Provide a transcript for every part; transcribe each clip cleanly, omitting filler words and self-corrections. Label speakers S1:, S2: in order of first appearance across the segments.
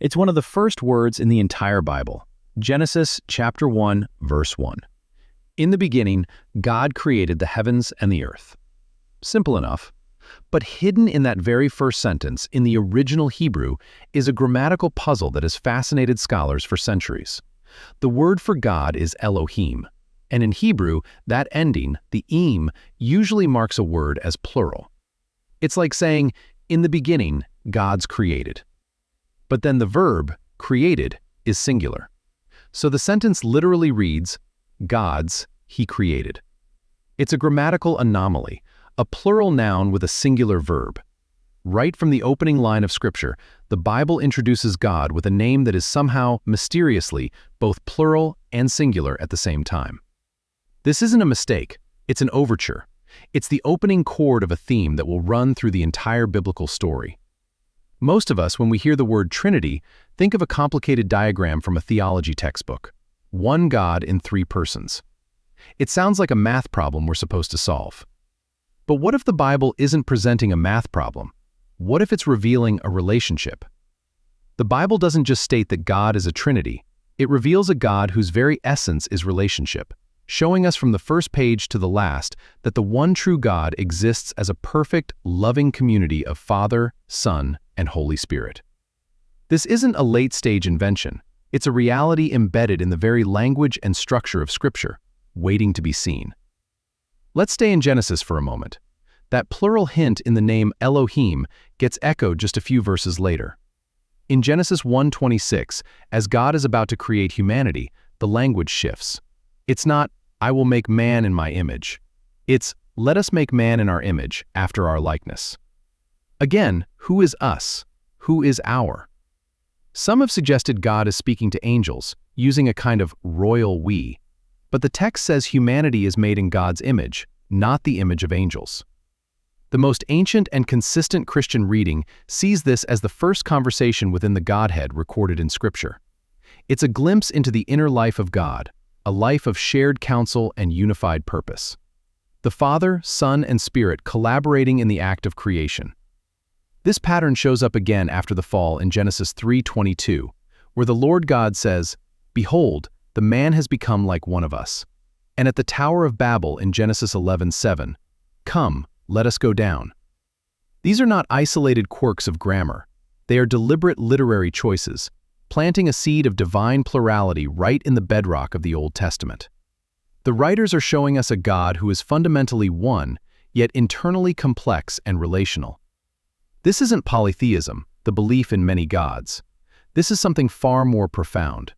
S1: It's one of the first words in the entire Bible. Genesis chapter 1, verse 1. In the beginning, God created the heavens and the earth. Simple enough. But hidden in that very first sentence, in the original Hebrew, is a grammatical puzzle that has fascinated scholars for centuries. The word for God is Elohim, and in Hebrew, that ending, the im, usually marks a word as plural. It's like saying, in the beginning, God's created. But then the verb, created, is singular. So the sentence literally reads, God's, he created. It's a grammatical anomaly, a plural noun with a singular verb. Right from the opening line of Scripture, the Bible introduces God with a name that is somehow, mysteriously, both plural and singular at the same time. This isn't a mistake, it's an overture. It's the opening chord of a theme that will run through the entire biblical story. Most of us, when we hear the word Trinity, think of a complicated diagram from a theology textbook. One God in three persons. It sounds like a math problem we're supposed to solve. But what if the Bible isn't presenting a math problem? What if it's revealing a relationship? The Bible doesn't just state that God is a Trinity. It reveals a God whose very essence is relationship, showing us from the first page to the last that the one true God exists as a perfect, loving community of Father, Son, and Holy Spirit. This isn't a late-stage invention. It's a reality embedded in the very language and structure of Scripture, waiting to be seen. Let's stay in Genesis for a moment. That plural hint in the name Elohim gets echoed just a few verses later. In Genesis 1:26, as God is about to create humanity, the language shifts. It's not, I will make man in my image. It's, let us make man in our image, after our likeness. Again, who is us? Who is our? Some have suggested God is speaking to angels, using a kind of royal we. But the text says humanity is made in God's image, not the image of angels. The most ancient and consistent Christian reading sees this as the first conversation within the Godhead recorded in Scripture. It's a glimpse into the inner life of God, a life of shared counsel and unified purpose. The Father, Son, and Spirit collaborating in the act of creation. This pattern shows up again after the fall in Genesis 3:22, where the Lord God says, Behold, the man has become like one of us. And at the Tower of Babel in Genesis 11:7, Come, let us go down. These are not isolated quirks of grammar. They are deliberate literary choices, planting a seed of divine plurality right in the bedrock of the Old Testament. The writers are showing us a God who is fundamentally one, yet internally complex and relational. This isn't polytheism, the belief in many gods. This is something far more profound.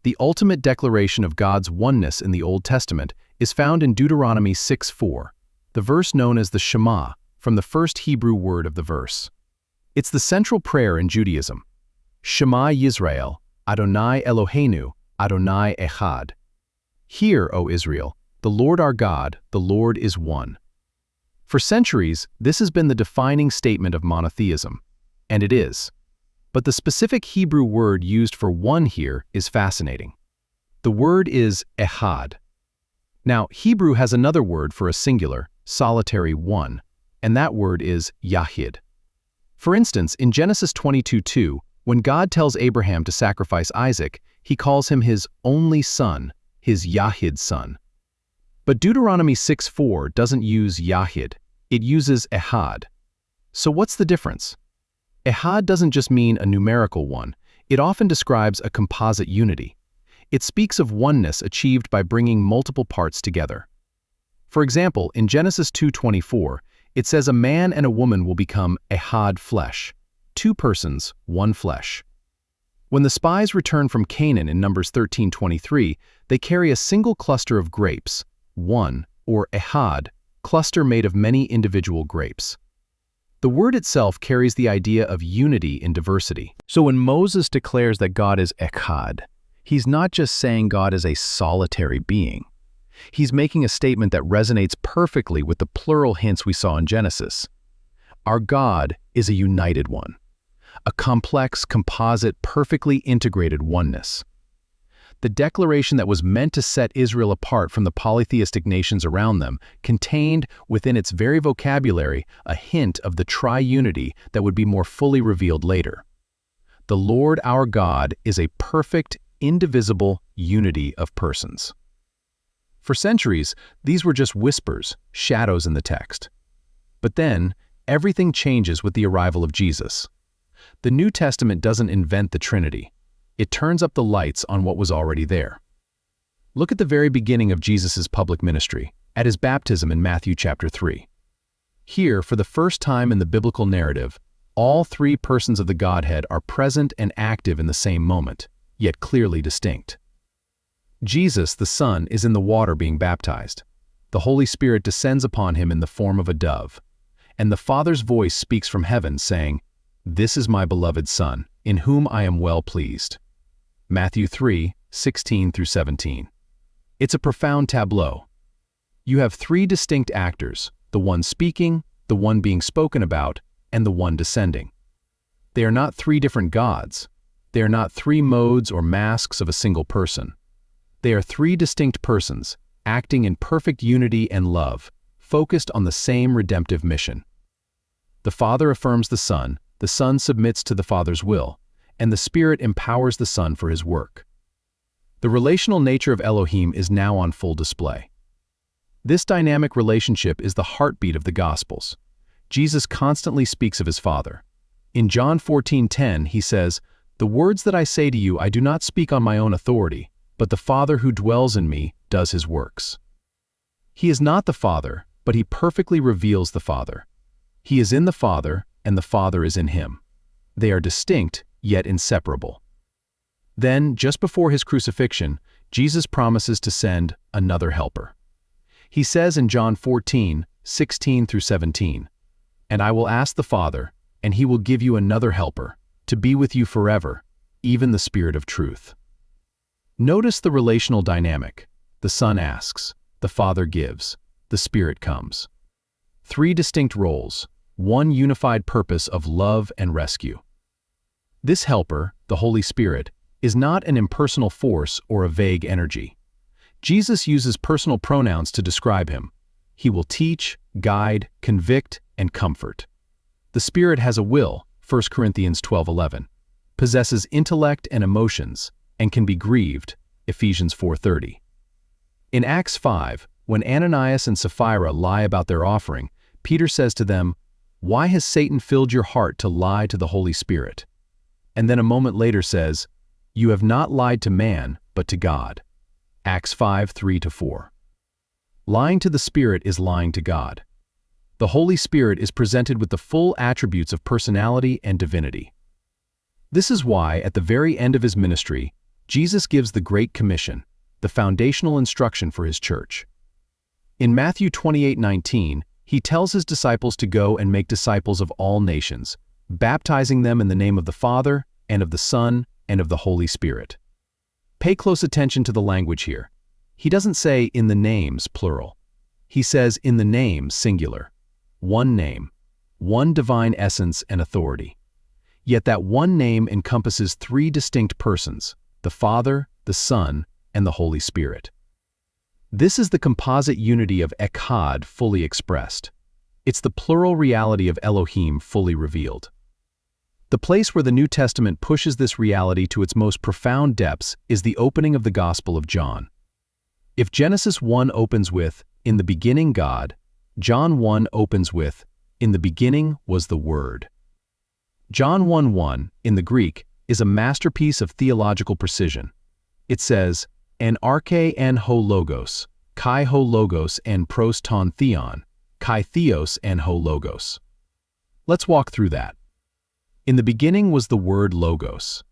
S1: The ultimate declaration of God's oneness in the Old Testament is found in Deuteronomy 6:4, the verse known as the Shema, from the first Hebrew word of the verse. It's the central prayer in Judaism. Shema Yisrael, Adonai Eloheinu, Adonai Echad. Hear, O Israel, the Lord our God, the Lord is one. For centuries, this has been the defining statement of monotheism, and it is. But the specific Hebrew word used for one here is fascinating. The word is echad. Now, Hebrew has another word for a singular, solitary one, and that word is yahid. For instance, in Genesis 22:2, when God tells Abraham to sacrifice Isaac, he calls him his only son, his yahid son. But Deuteronomy 6:4 doesn't use yahid, it uses echad. So what's the difference? Echad doesn't just mean a numerical one, it often describes a composite unity. It speaks of oneness achieved by bringing multiple parts together. For example, in Genesis 2:24, it says a man and a woman will become echad flesh, two persons, one flesh. When the spies return from Canaan in Numbers 13:23, they carry a single cluster of grapes, one, or echad, cluster made of many individual grapes. The word itself carries the idea of unity in diversity. So when Moses declares that God is echad, he's not just saying God is a solitary being. He's making a statement that resonates perfectly with the plural hints we saw in Genesis. Our God is a united one, a complex, composite, perfectly integrated oneness. The declaration that was meant to set Israel apart from the polytheistic nations around them contained within its very vocabulary a hint of the triunity that would be more fully revealed later. The Lord our God is a perfect, indivisible unity of persons. For centuries, these were just whispers, shadows in the text. But then, everything changes with the arrival of Jesus. The New Testament doesn't invent the Trinity. It turns up the lights on what was already there. Look at the very beginning of Jesus' public ministry, at his baptism in Matthew chapter 3. Here, for the first time in the biblical narrative, all three persons of the Godhead are present and active in the same moment, yet clearly distinct. Jesus, the Son, is in the water being baptized. The Holy Spirit descends upon him in the form of a dove, and the Father's voice speaks from heaven, saying, "This is my beloved Son, in whom I am well pleased." Matthew 3:16-17. It's a profound tableau. You have three distinct actors, the one speaking, the one being spoken about, and the one descending. They are not three different gods. They are not three modes or masks of a single person. They are three distinct persons, acting in perfect unity and love, focused on the same redemptive mission. The Father affirms the Son submits to the Father's will, and the Spirit empowers the Son for his work. The relational nature of Elohim is now on full display. This dynamic relationship is the heartbeat of the Gospels. Jesus constantly speaks of his Father. In John 14:10, he says, "The words that I say to you I do not speak on my own authority, but the Father who dwells in me does his works." He is not the Father, but he perfectly reveals the Father. He is in the Father, and the Father is in him. They are distinct, yet inseparable. Then, just before his crucifixion, Jesus promises to send another helper. He says in John 14:16-17, "And I will ask the Father, and he will give you another helper, to be with you forever, even the Spirit of truth." Notice the relational dynamic. The Son asks, the Father gives, the Spirit comes. Three distinct roles, one unified purpose of love and rescue. This helper, the Holy Spirit, is not an impersonal force or a vague energy. Jesus uses personal pronouns to describe him. He will teach, guide, convict, and comfort. The Spirit has a will, 1 Corinthians 12:11, possesses intellect and emotions, and can be grieved, Ephesians 4:30. In Acts 5, when Ananias and Sapphira lie about their offering, Peter says to them, "Why has Satan filled your heart to lie to the Holy Spirit?" And then a moment later says, "You have not lied to man, but to God." Acts 5:3-4. Lying to the Spirit is lying to God. The Holy Spirit is presented with the full attributes of personality and divinity. This is why, at the very end of his ministry, Jesus gives the Great Commission, the foundational instruction for his church. In Matthew 28:19, he tells his disciples to go and make disciples of all nations, baptizing them in the name of the Father, and of the Son, and of the Holy Spirit. Pay close attention to the language here. He doesn't say in the names, plural. He says in the name, singular. One name, one divine essence and authority. Yet that one name encompasses three distinct persons, the Father, the Son, and the Holy Spirit. This is the composite unity of Echad fully expressed. It's the plural reality of Elohim fully revealed. The place where the New Testament pushes this reality to its most profound depths is the opening of the Gospel of John. If Genesis 1 opens with, "In the beginning God," John 1 opens with, "In the beginning was the Word." John 1:1, in the Greek, is a masterpiece of theological precision. It says, "En arche en ho logos, kai ho logos en pros ton theon, kai theos en ho logos." Let's walk through that. In the beginning was the word logos.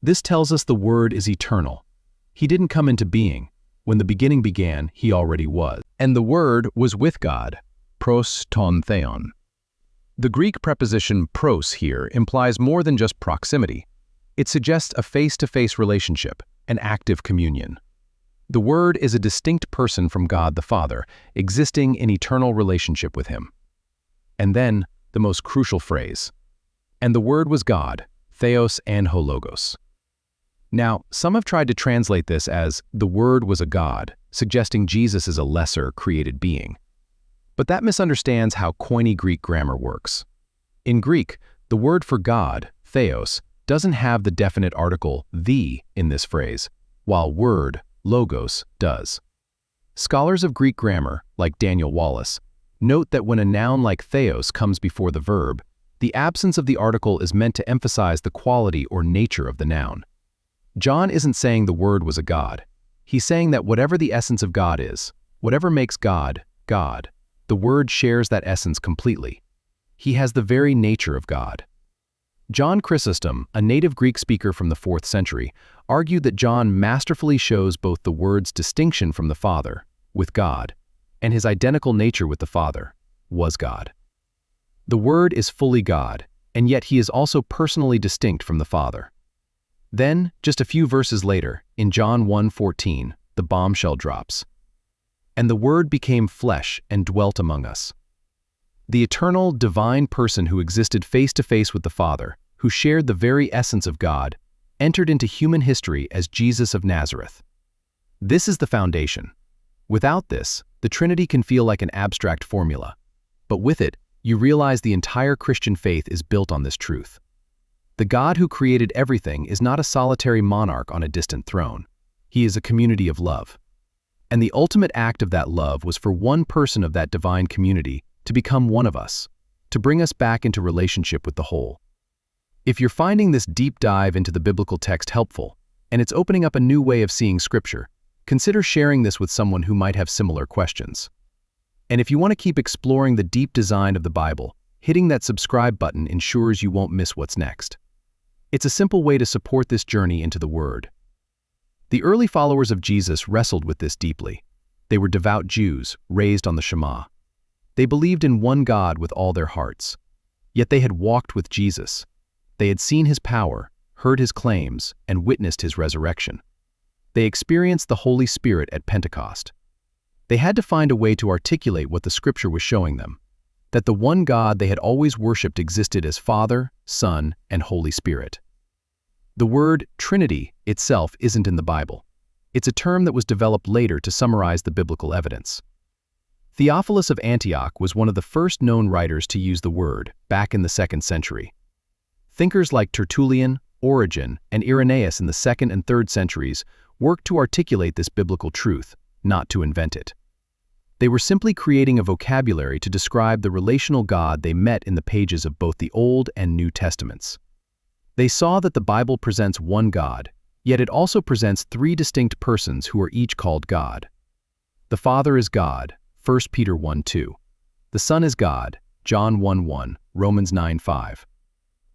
S1: This tells us the Word is eternal. He didn't come into being. When the beginning began, he already was. And the Word was with God, pros ton theon. The Greek preposition pros here implies more than just proximity. It suggests a face-to-face relationship, an active communion. The Word is a distinct person from God the Father, existing in eternal relationship with him. And then, the most crucial phrase, "And the Word was God, theos and ho logos." Now, some have tried to translate this as "the Word was a God," suggesting Jesus is a lesser created being. But that misunderstands how Koine Greek grammar works. In Greek, the word for God, theos, doesn't have the definite article the in this phrase, while word, logos, does. Scholars of Greek grammar, like Daniel Wallace, note that when a noun like theos comes before the verb, the absence of the article is meant to emphasize the quality or nature of the noun. John isn't saying the Word was a God. He's saying that whatever the essence of God is, whatever makes God, God, the Word shares that essence completely. He has the very nature of God. John Chrysostom, a native Greek speaker from the 4th century, argued that John masterfully shows both the Word's distinction from the Father, with God, and his identical nature with the Father, was God. The Word is fully God, and yet he is also personally distinct from the Father. Then, just a few verses later, in John 1:14, the bombshell drops. And the Word became flesh and dwelt among us. The eternal, divine person who existed face to face with the Father, who shared the very essence of God, entered into human history as Jesus of Nazareth. This is the foundation. Without this, the Trinity can feel like an abstract formula. But with it, you realize the entire Christian faith is built on this truth. The God who created everything is not a solitary monarch on a distant throne. He is a community of love. And the ultimate act of that love was for one person of that divine community to become one of us, to bring us back into relationship with the whole. If you're finding this deep dive into the biblical text helpful, and it's opening up a new way of seeing Scripture, consider sharing this with someone who might have similar questions. And if you want to keep exploring the deep design of the Bible, hitting that subscribe button ensures you won't miss what's next. It's a simple way to support this journey into the Word. The early followers of Jesus wrestled with this deeply. They were devout Jews, raised on the Shema. They believed in one God with all their hearts. Yet they had walked with Jesus. They had seen his power, heard his claims, and witnessed his resurrection. They experienced the Holy Spirit at Pentecost. They had to find a way to articulate what the Scripture was showing them, that the one God they had always worshipped existed as Father, Son, and Holy Spirit. The word Trinity itself isn't in the Bible. It's a term that was developed later to summarize the biblical evidence. Theophilus of Antioch was one of the first known writers to use the word, back in the 2nd century. Thinkers like Tertullian, Origen, and Irenaeus in the 2nd and 3rd centuries worked to articulate this biblical truth, not to invent it. They were simply creating a vocabulary to describe the relational God they met in the pages of both the Old and New Testaments. They saw that the Bible presents one God, yet it also presents three distinct persons who are each called God. The Father is God, 1 Peter 1:2. The Son is God, John 1:1, Romans 9:5.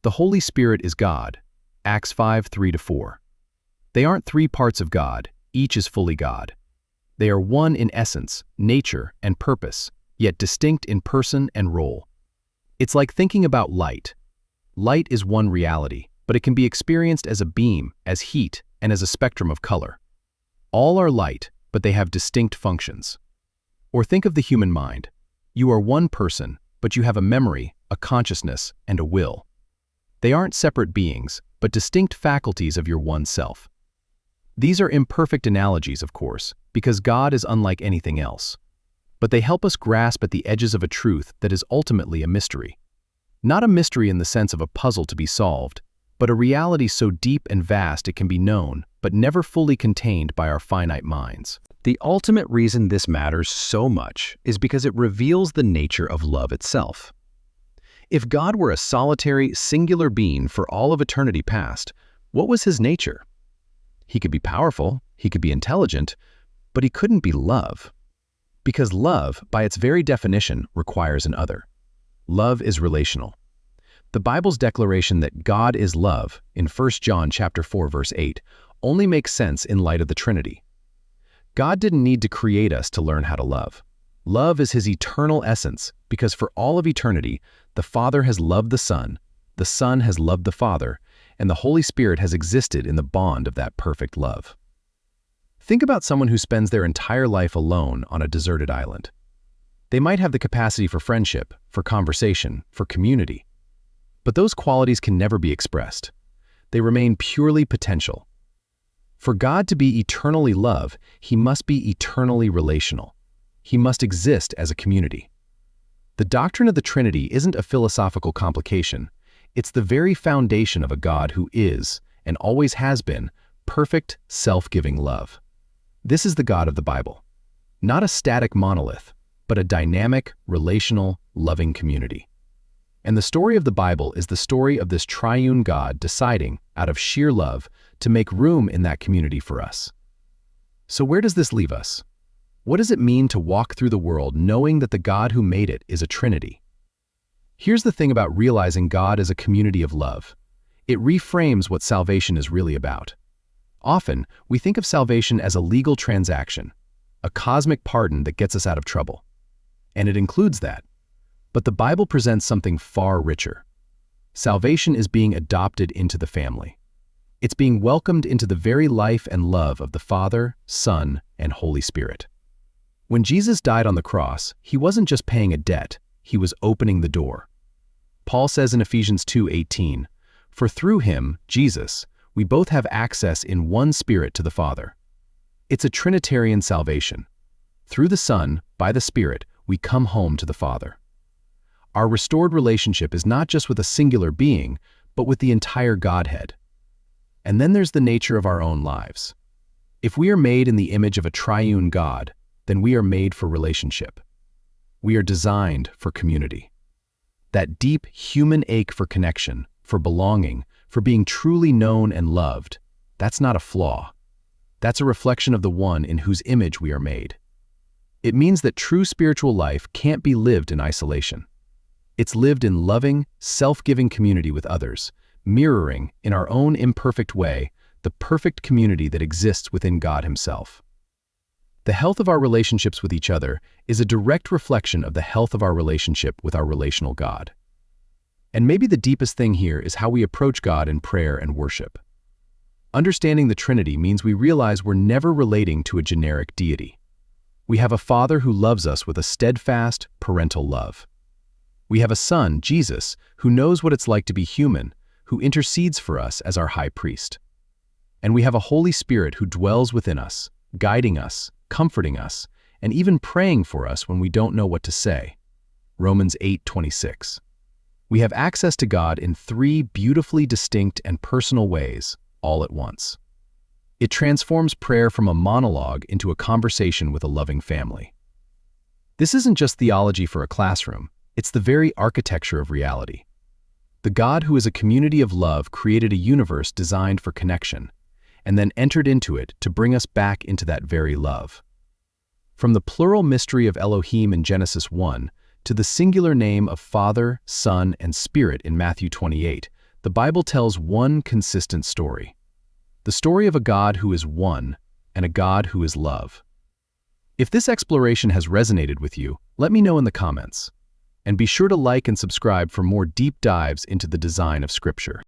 S1: The Holy Spirit is God, Acts 5:3-4. They aren't three parts of God, each is fully God. They are one in essence, nature, and purpose, yet distinct in person and role. It's like thinking about light. Light is one reality, but it can be experienced as a beam, as heat, and as a spectrum of color. All are light, but they have distinct functions. Or think of the human mind. You are one person, but you have a memory, a consciousness, and a will. They aren't separate beings, but distinct faculties of your one self. These are imperfect analogies, of course, because God is unlike anything else. But they help us grasp at the edges of a truth that is ultimately a mystery. Not a mystery in the sense of a puzzle to be solved, but a reality so deep and vast it can be known, but never fully contained by our finite minds. The ultimate reason this matters so much is because it reveals the nature of love itself. If God were a solitary, singular being for all of eternity past, what was his nature? He could be powerful, he could be intelligent, but he couldn't be love. Because love, by its very definition, requires an other. Love is relational. The Bible's declaration that God is love in 1 John chapter 4 verse 8 only makes sense in light of the Trinity. God didn't need to create us to learn how to love. Love is his eternal essence because for all of eternity, the Father has loved the Son has loved the Father, and the Holy Spirit has existed in the bond of that perfect love. Think about someone who spends their entire life alone on a deserted island. They might have the capacity for friendship, for conversation, for community. But those qualities can never be expressed. They remain purely potential. For God to be eternally love, he must be eternally relational. He must exist as a community. The doctrine of the Trinity isn't a philosophical complication. It's the very foundation of a God who is, and always has been, perfect, self-giving love. This is the God of the Bible. Not a static monolith, but a dynamic, relational, loving community. And the story of the Bible is the story of this triune God deciding, out of sheer love, to make room in that community for us. So where does this leave us? What does it mean to walk through the world knowing that the God who made it is a Trinity? Here's the thing about realizing God as a community of love. It reframes what salvation is really about. Often, we think of salvation as a legal transaction, a cosmic pardon that gets us out of trouble. And it includes that. But the Bible presents something far richer. Salvation is being adopted into the family. It's being welcomed into the very life and love of the Father, Son, and Holy Spirit. When Jesus died on the cross, he wasn't just paying a debt, he was opening the door. Paul says in Ephesians 2:18, "For through him, Jesus, we both have access in one Spirit to the Father." It's a Trinitarian salvation. Through the Son, by the Spirit, we come home to the Father. Our restored relationship is not just with a singular being, but with the entire Godhead. And then there's the nature of our own lives. If we are made in the image of a triune God, then we are made for relationship. We are designed for community. That deep human ache for connection, for belonging, for being truly known and loved, that's not a flaw. That's a reflection of the one in whose image we are made. It means that true spiritual life can't be lived in isolation. It's lived in loving, self-giving community with others, mirroring, in our own imperfect way, the perfect community that exists within God himself. The health of our relationships with each other is a direct reflection of the health of our relationship with our relational God. And maybe the deepest thing here is how we approach God in prayer and worship. Understanding the Trinity means we realize we're never relating to a generic deity. We have a Father who loves us with a steadfast, parental love. We have a Son, Jesus, who knows what it's like to be human, who intercedes for us as our high priest. And we have a Holy Spirit who dwells within us, guiding us, comforting us, and even praying for us when we don't know what to say. Romans 8:26. We have access to God in three beautifully distinct and personal ways, all at once. It transforms prayer from a monologue into a conversation with a loving family. This isn't just theology for a classroom, it's the very architecture of reality. The God who is a community of love created a universe designed for connection, and then entered into it to bring us back into that very love. From the plural mystery of Elohim in Genesis 1 to the singular name of Father, Son, and Spirit in Matthew 28, the Bible tells one consistent story. The story of a God who is one and a God who is love. If this exploration has resonated with you, let me know in the comments. And be sure to like and subscribe for more deep dives into the design of Scripture.